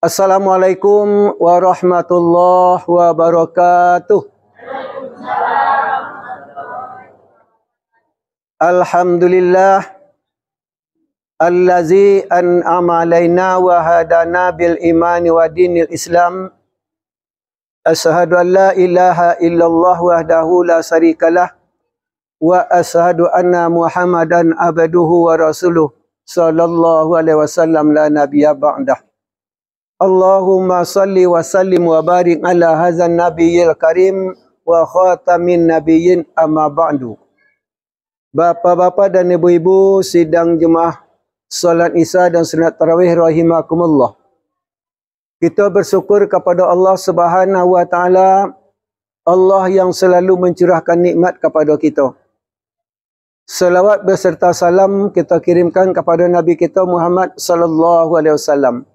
Assalamualaikum warahmatullahi wabarakatuh. Alhamdulillah allazi an'ama alaina wa hadana bil imani wa dinil Islam. Asyhadu an la ilaha illallah wahdahu la syarikalah wa asyhadu anna Muhammadan abduhu wa rasuluh sallallahu alaihi wasallam la nabiyya ba'dah. Allahumma salli wa sallim wa barik ala hadzal nabiyil karim wa khatamin nabiyyin amma ba'du. Bapa-bapa dan ibu-ibu sidang jemaah salat Isya dan sunat tarawih rahimakumullah. Kita bersyukur kepada Allah Subhanahu wa taala, Allah yang selalu mencurahkan nikmat kepada kita. Selawat beserta salam kita kirimkan kepada Nabi kita Muhammad sallallahu alaihi wasallam.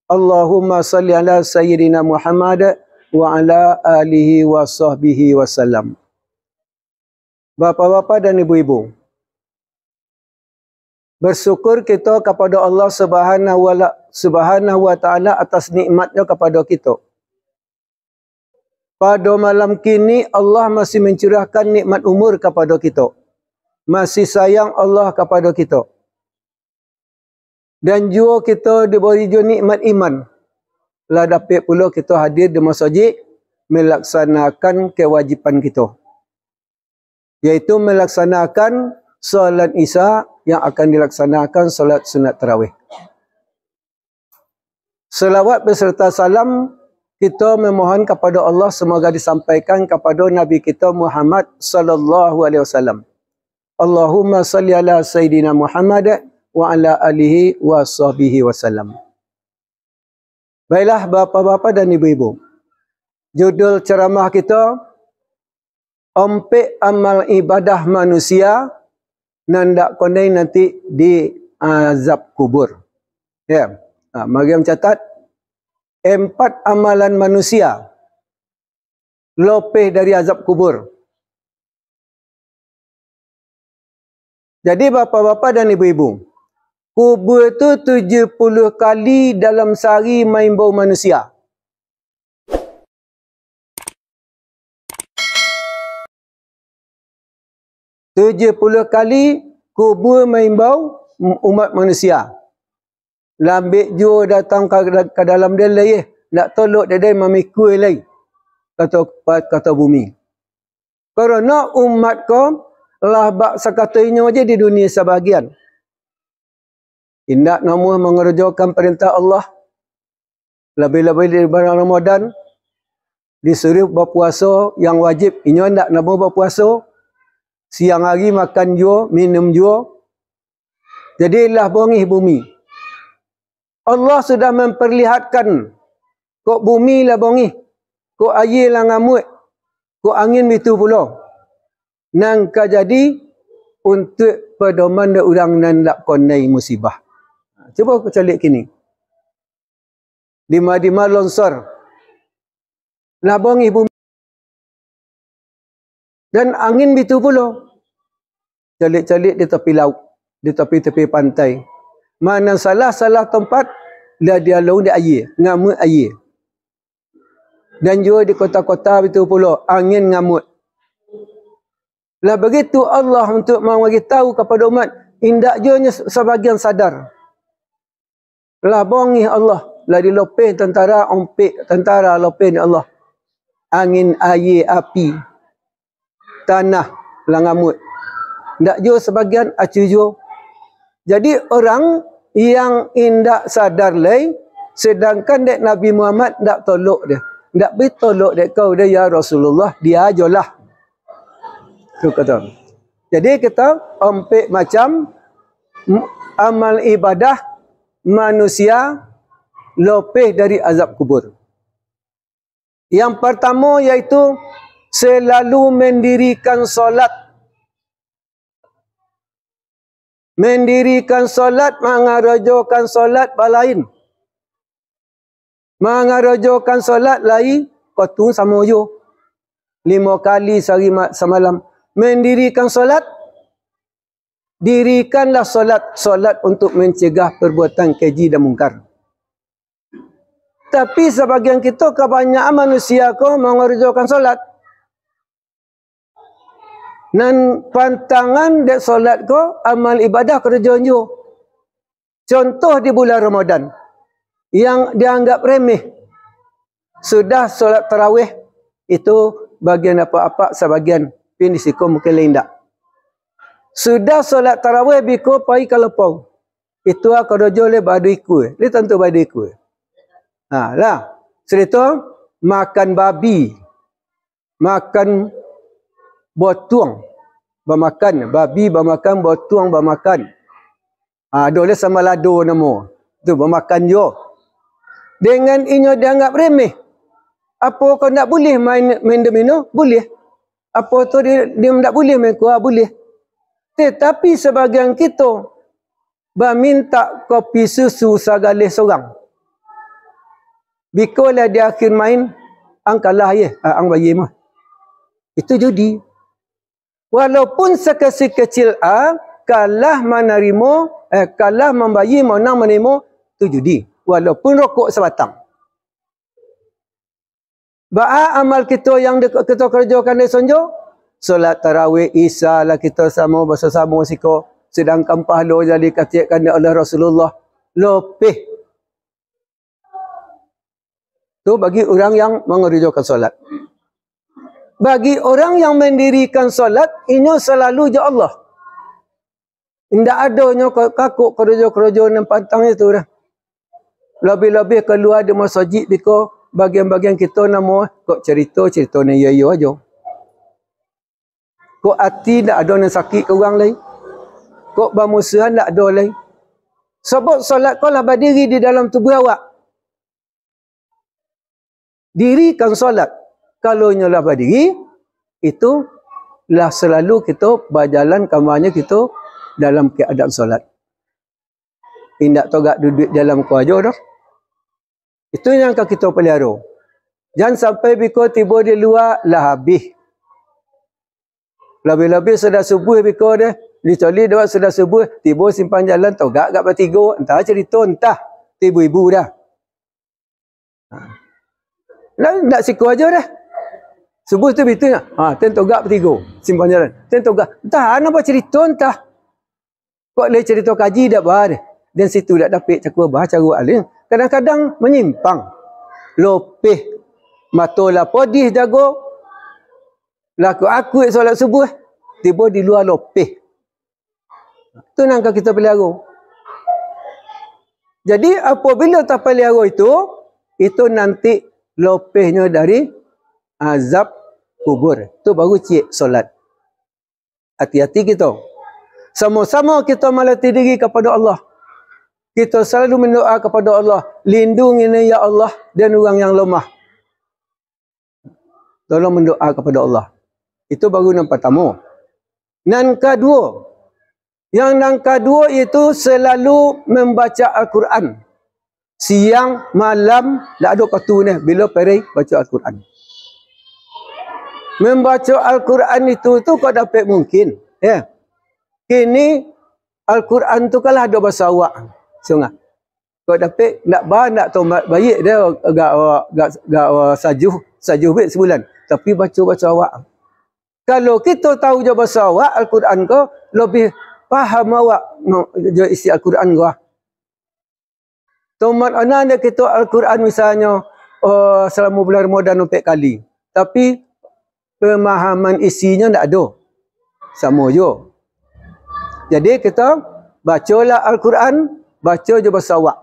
Allahumma salli ala sayyidina Muhammad wa ala alihi wa sahbihi wasallam. Bapa-bapa dan ibu-ibu, bersyukur kita kepada Allah Subhanahu wa taala atas nikmatnya kepada kita. Pada malam kini Allah masih mencurahkan nikmat umur kepada kita. Masih sayang Allah kepada kita. Dan juga kita diberi juga nikmat iman. Lah dapat pula kita hadir di masjid melaksanakan kewajipan kita, yaitu melaksanakan solat Isya yang akan dilaksanakan solat sunat tarawih. Selawat beserta salam kita memohon kepada Allah semoga disampaikan kepada Nabi kita Muhammad sallallahu alaihi wasallam. Allahumma salli ala sayyidina Muhammad wa ala alihi wa sahbihi wasallam. Baiklah bapa-bapa dan ibu-ibu, judul ceramah kita ompek amal ibadah manusia nandak konai nanti di azab kubur. Ya. Mari mencatat 4 amalan manusia lopeh dari azab kubur. Jadi bapa-bapa dan ibu-ibu, kubur itu 70 kali dalam sehari main bau manusia. Tujuh 70 kali kubur main bau umat manusia. Lambik jua datang ke dalam dia lagi, nak tolok dia memikul lagi. Kata bumi. Kerana umat kau lah bak sakatanya aja di dunia sebahagian. Tindak namu mengerjakan perintah Allah. Lebih-lebih di bulan Ramadan disuruh berpuasa yang wajib. Ini hendak namu berpuasa. Siang hari makan jua, minum jua. Jadilah bongih bumi. Allah sudah memperlihatkan kok bumi lah bongih, kok air lah ngamut, kok angin itu pula. Nangka jadi untuk pedoman orang nan lak konai musibah. Cuba aku calik kini. Dima-dima longsor. Lah bongih bumi. Dan angin itu pula. Calik-calik di tepi laut. Di tepi-tepi pantai. Mana salah-salah tempat, dia laut di air. Ngamut air. Dan juga di kota-kota itu pula. Angin ngamut. Lah begitu Allah untuk memberitahu kepada umat. Indak je sebagian sadar. Lah bongih Allah. Lah dilopeh tentara, ompek tentara lopeh ni Allah. Angin, air, api. Tanah langamut. Ndak jo sebagian acu jo. Jadi orang yang indak sadar lay, sedangkan dek Nabi Muhammad ndak tolok dia. Ndak bi tolok dek kau dia ya Rasulullah, dia ajolah. Tu kata. Jadi kita ompek macam amal ibadah manusia lopeh dari azab kubur. Yang pertama iaitu selalu mendirikan solat. Mendirikan solat, mengarajokan solat balain. Mengarajokan solat lain, kotung sama jo. 5 kali sehari semalam. Mendirikan solat, dirikanlah solat untuk mencegah perbuatan keji dan mungkar. Tapi sebagian kita, kebanyakan manusia ko mengerjakan solat. Dan pantangan dek solat ko, amal ibadah kerjaan jo. Contoh di bulan Ramadan, yang dianggap remeh. Sudah solat tarawih, itu bagian apa-apa sebagian. Pinisiko mungkin lain tak. Sudah solat tarawih, biko pai kalepau. Itu aku jole badu ikut. Dia tentu badu ikut. Ha lah. Cerita makan babi. Makan botuang. Bermakan. Babi bermakan, botuang bermakan. Dole sama lado nama. Tu bermakan jo. Dengan inyo dianggap remeh. Apa kau nak boleh main domino? Boleh. Apa tu dia tak boleh main kuah? Boleh. Tetapi sebagian kita minta kopi susu segala seorang. Bikolah dia akhir main, ang kalah ye, ang bayi mah. Itu judi. Walaupun sekecil kalah menerima, kalah membayi menang menerima, itu judi. Walaupun rokok sebatang. Amal kita yang kita kerjakan di sonjo, solat tarawih, isya lah kita sama bersama siko. Sedangkan pahala jadi katakan oleh Rasulullah lebih. Tu bagi orang yang mengerjakan solat. Bagi orang yang mendirikan solat, ini selalu je Allah. Tidak adanya kakuk kerja-kerja yang pantang itu dah. Lebih-lebih keluar di masjid, biko bagian-bagian kita nama kok cerita ni ya aja. Kok hati tak ada yang sakit ke orang lain. Kok bermusuhan tak ada lain. Sebab solat kau lah berdiri di dalam tubuh awak. Dirikan solat. Kalau nyolah berdiri, itu lah selalu kita berjalan kamarnya kita dalam keadaan solat. Tidak togak duduk dalam kuaja dah. Itu yang kita pelihara. Jangan sampai biko tiba di luar lah habis. Lebih-lebih sudah subuh biko dia. Dicoli dia sudah subuh. Tiba simpan jalan togak kat bertiga. Entah cerita entah. Ibu-ibu dah. Nak siku aja dah. Subuh tu betul tak? Ten togak bertiga. Simpan jalan. Ten togak. Entah apa cerita entah. Kok boleh cerita kaji tak bah dia. Dan situ tak dapat cakap bah cara alim. Kadang-kadang menyimpang. Lopeh. Matolah podih jago. Laku aku solat subuh. Tiba di luar lopeh. Itu nangka kita pelihara. Jadi apabila tak pelihara itu nanti lopehnya dari azab kubur. Itu baru cik solat. Hati-hati kita. Sama-sama kita melatih diri kepada Allah. Kita selalu mendoa kepada Allah. Lindungi ya Allah dan orang yang lemah. Tolong mendoa kepada Allah. Itu baru yang pertama. Yang kedua. Yang kedua itu selalu membaca Al-Quran. Siang, malam, tak ada waktu ni. Bila pergi baca Al-Quran. Membaca Al-Quran itu kau dapat mungkin. Ya. Kini Al-Quran tu kalau ada bahasa awak. Sungai. Kau dapat nak tahu baik dia agak sajuh bet sebulan. Tapi baca awak. Kalau kita tahu je bahasa awak Al-Quran kau lebih faham awak isi Al-Quran kau. Tomat anak kita Al-Quran misalnya selama bulan Ramadan 4 kali. Tapi pemahaman isinya tak ada. Sama je. Jadi kita bacalah Al-Quran, baca je bahasa awak.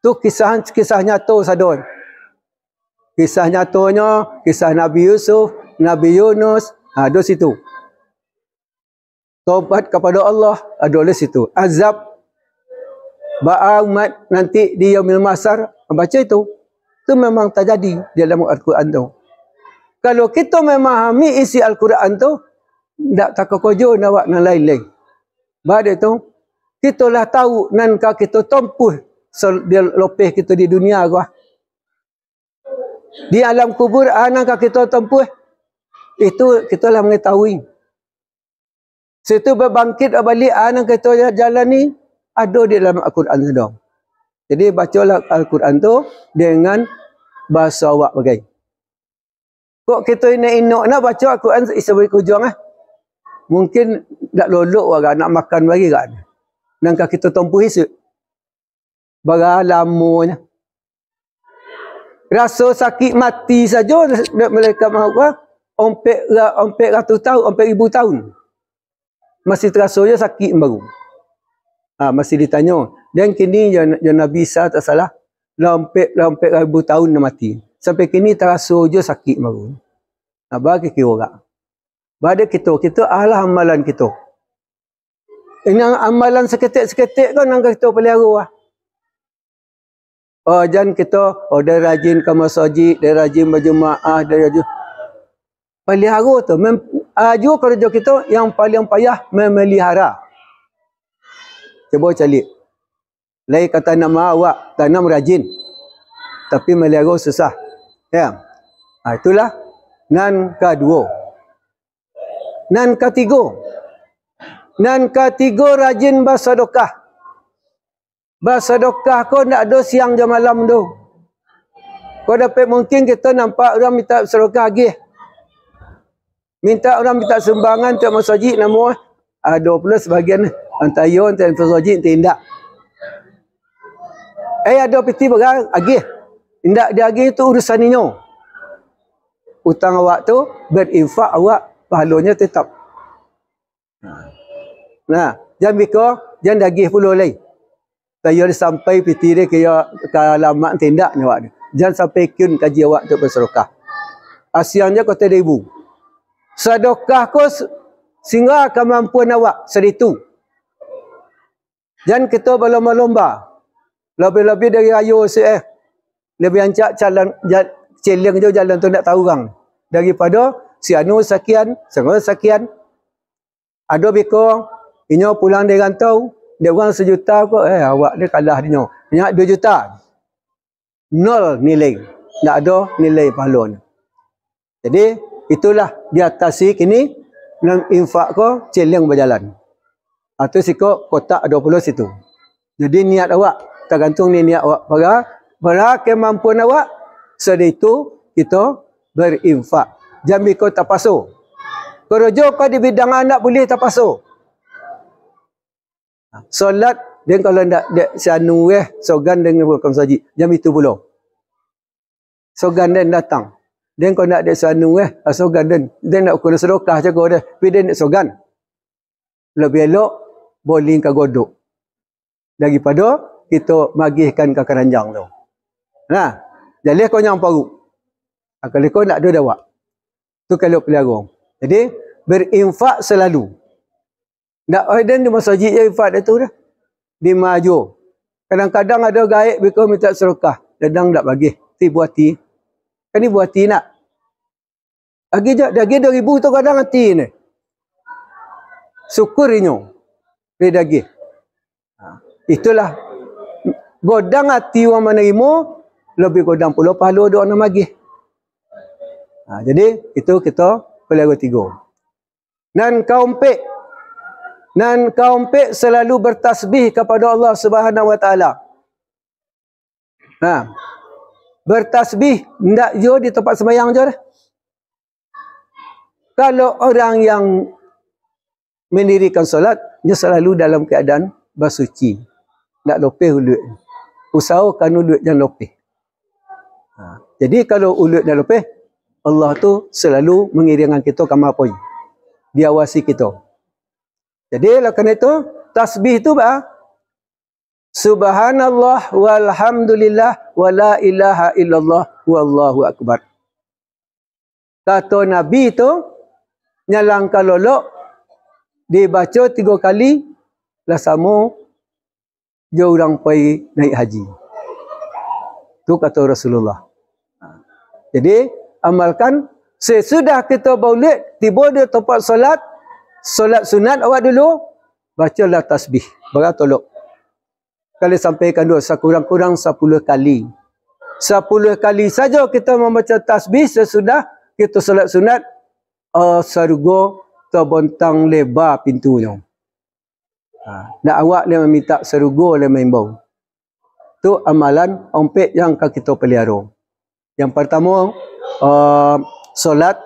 Tu kisah nyata sadon. Kisah nyatanya, kisah Nabi Yusuf, Nabi Yunus, ada situ. Taubat kepada Allah, ada di situ. Azab ba'a umat nanti di Yaumil Mahsyar, baca itu. Itu memang terjadi dalam Al-Quran tu. Kalau kita memahami isi Al-Quran tu, tak takut kojo nak nak lain-lain. Bahawa itu, kita lah tahu nankah kita tempuh dia lopeh kita di dunia gua. Di alam kubur nankah kita tempuh, itu kita lah mengetahui. Situ berbangkit balik nankah kita jalan ni, ada di dalam Al-Quran sedang. Jadi bacalah Al-Quran tu dengan bahasa awak bagai. Kok kita nak baca Al-Quran sebagai kujung mungkin nak lolok orang nak makan bagi kan. Nangka kita tempuh isu. Bara lamanya. Rasa sakit mati saja mereka mahu ompek ratus tahun, ompek 1000 tahun. Masih terasa je sakit baru. Masih ditanya. Dan kini je Nabi Isa tak salah. Ompek 1000 tahun dah mati. Sampai kini terasa je sakit baru. Bagi kira orang. Pada kita ahlah amalan kita. Ini amalan seketik-seketik kan yang kita pelihara. Jangan kita, dia rajin ke masjid, dia rajin berjemaah, dia rajin. Pelihara tu. Aju kerja kita yang paling payah memelihara. Cuba calik. Lain kata nama awak, tanam rajin. Tapi melihara susah. Ya. Itulah. Nan kedua. Nan ketiga. Nan ketiga rajin bersedekah. Bersedekah kau nak ada siang je malam tu. Kau dapat mungkin kita nampak orang minta sedekah lagi. Minta orang minta sumbangan untuk masjid nama. Ada pula sebagian antayun untuk masjid tindak. Ada piti berang lagi. Tindak dia lagi tu urusaninyo. Hutang awak tu berinfak awak pahalanya tetap. Nah, jangan biko, jangan dagih pula lain. Saya sampai piti dia kaya alamat tindak ni awak ni. Jangan sampai kun kaji awak untuk bersedekah. Asiannya kau 1000. Sedekah kau sehingga kemampuan awak seritu. Jangan kita berlomba-lomba. Lebih-lebih dari ayo lebih ancak jalan celeng je jalan tu nak tahu orang. Daripada si anu sekian, semua sekian. Ada biko, inyo pulang dari rantau, dia orang 1 juta kok, awak dia kalah dia. Inyo 2 juta. Nol nilai. Tak ada nilai pahala. Jadi, itulah di atas kini, dengan infak ko, celeng berjalan. Atau sikok kotak 20 situ. Jadi niat awak, tergantung ni niat awak. Para kemampuan awak, sedar itu kita berinfak. Jangan biko tapaso. Kerja kau di bidang anak boleh tapaso. Solat, dia kalau tak sianu sogan dengan bukan saji. Jam itu pula. Sogan dan datang. Dia kalau nak ada sianu sogan dan dia nak kena sedekah jaga dia. Tapi dia nak sogan. Lebih elok boling ke godok. Daripada kita magihkan ke keranjang tu. Nah, jadi kau yang paru. Kalau kau nak ada dawak. Tu kalau pelihara. Jadi berinfak selalu. Tak ada di masjid je infak dia tu dah. Di maju. Kadang-kadang ada gaib mereka minta sedekah. Kadang tak bagi. Ti buati. Kan ni buati nak. Lagi 2000 tu kadang hati ni. Syukur inyo. Dia dagih. Itulah. Godang hati orang menerima. Lebih godang pula pahala dia orang bagi. Jadi itu kita pelihara 3. Dan kaum pek selalu bertasbih kepada Allah Subhanahu wa taala. Bertasbih ndak je di tempat sembahyang je dah. Kalau orang yang mendirikan solat, dia selalu dalam keadaan bersuci. Ndak lopeh ulut. Usahakan ulut jangan lopeh. Jadi kalau ulut dah lopeh, Allah tu selalu mengiringkan kita ke apa pun. Diawasi kita. Jadi kerana itu tasbih itu Subhanallah walhamdulillah wala ilaha illallah wallahu akbar. Kata Nabi itu nyalangkan lolok dibaca 3 kali lah sama je orang pergi naik haji. Itu kata Rasulullah. Jadi amalkan sesudah kita maulid tiba di tempat solat sunat awak dulu bacalah tasbih beratolok. Kali sampaikan dulu sekurang-kurang 10 kali. 10 kali saja kita membaca tasbih sesudah kita solat sunat, surga terbentang lebar pintunya. Nak awak dia meminta surga dia main bau. Tu amalan ompek yang akan kita pelihara. Yang pertama, solat.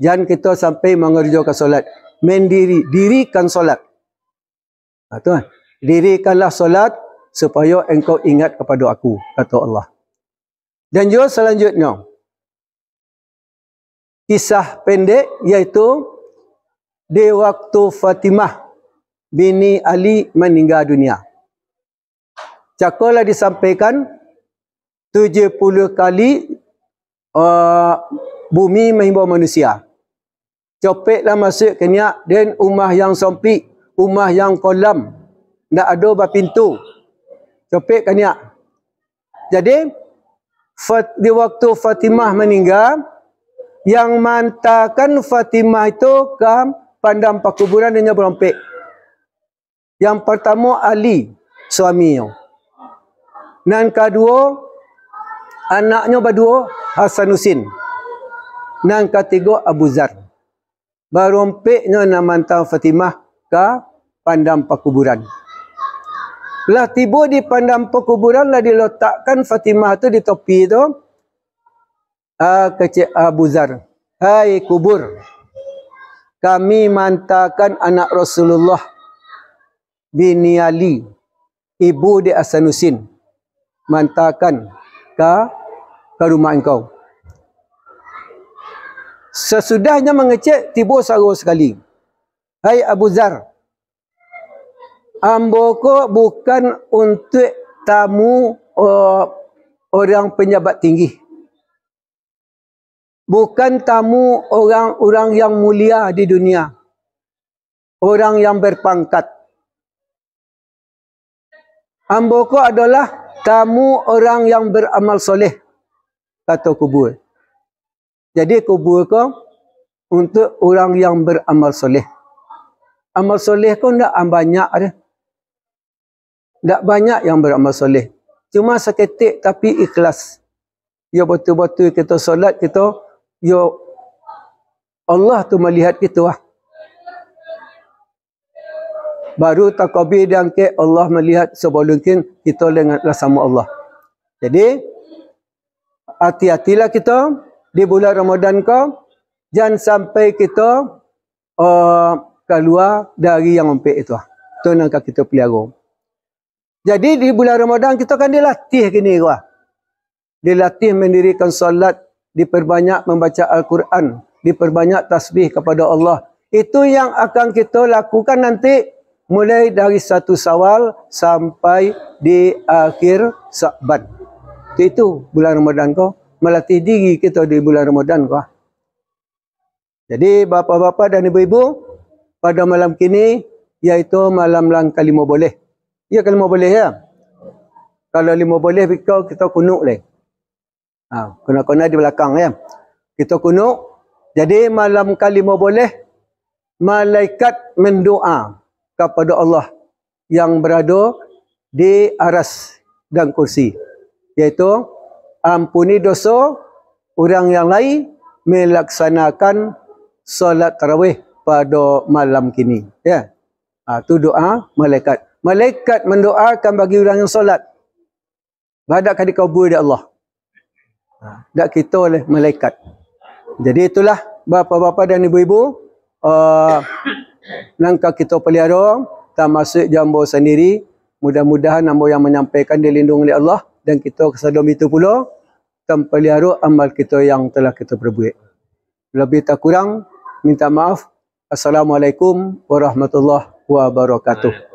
Jangan kita sampai mengerjakan solat. Dirikan solat. Tu kan. Dirikanlah solat supaya engkau ingat kepada aku, kata Allah. Dan juga selanjutnya, kisah pendek iaitu di waktu Fatimah bini Ali meninggal dunia. Cakalah disampaikan 70 kali bumi menghimbau manusia. Copeklah masuk ke niat dan rumah yang sempit, rumah yang kolam, tak ada berpintu. Copek ke niat. Jadi di waktu Fatimah meninggal, yang mantakan Fatimah itu ke pandang perkuburan dan berompek. Yang pertama Ali, suaminya. Dan kedua, anaknya berdua, Hasanuddin. Dan ketiga, Abu Zar. Berompeknya nak mantau Fatimah ke pandang perkuburan. Lah tiba di pandang perkuburan, lah diletakkan Fatimah tu di topi tu. Kecik Abu Zar, hai kubur, kami mantakan anak Rasulullah bini Ali, ibu di Hasanuddin, mantakan ke rumah engkau. Sesudahnya mengecek, tiba suara sekali, hai Abu Zar, ambo ko bukan untuk tamu orang pejabat tinggi. Bukan tamu orang-orang yang mulia di dunia. Orang yang berpangkat. Ambo ko adalah tamu orang yang beramal soleh. Kata kubur. Jadi kubur ko untuk orang yang beramal soleh. Amal soleh ko tak banyak ada. Tak banyak yang beramal soleh. Cuma seketik tapi ikhlas. Ya betul-betul kita solat, kita ya Allah tu melihat kita lah. Baru takabir diangkat, Allah melihat sebelum kita dengarlah sama Allah. Jadi hati-hatilah kita di bulan Ramadan kau, jangan sampai kita keluar dari yang ompek itu. Itu yang kita pelihara. Jadi di bulan Ramadan kita kan dilatih gini wah. Dilatih mendirikan solat, diperbanyak membaca Al-Quran, diperbanyak tasbih kepada Allah. Itu yang akan kita lakukan nanti mulai dari 1 Syawal sampai di akhir Sya'ban. Itu bulan Ramadan kau, melatih diri kita di bulan Ramadan kau. Jadi bapa-bapa dan ibu-ibu, pada malam kini iaitu malam lang kalimah boleh. Ya kalimah boleh ya. Kalau 5 boleh kita kunuk leh. Kena-kena di belakang ya. Kita kunuk. Jadi malam kalimah boleh, malaikat mendoa kepada Allah yang berada di aras dan kursi. Iaitu ampuni dosa orang yang lain, melaksanakan solat tarawih pada malam kini. Ya. Itu doa malaikat. Malaikat mendoakan bagi orang yang solat. Badakkan dikabul oleh Allah. Tak kita oleh malaikat. Jadi itulah bapa-bapa dan ibu-ibu, langkah kita pelihara, termasuk jambo sendiri. Mudah-mudahan ambo yang menyampaikan dilindungi oleh Allah, dan kita kesadam itu pula pelihara amal kita yang telah kita perbuat. Lebih tak kurang, minta maaf. Assalamualaikum warahmatullahi wabarakatuh.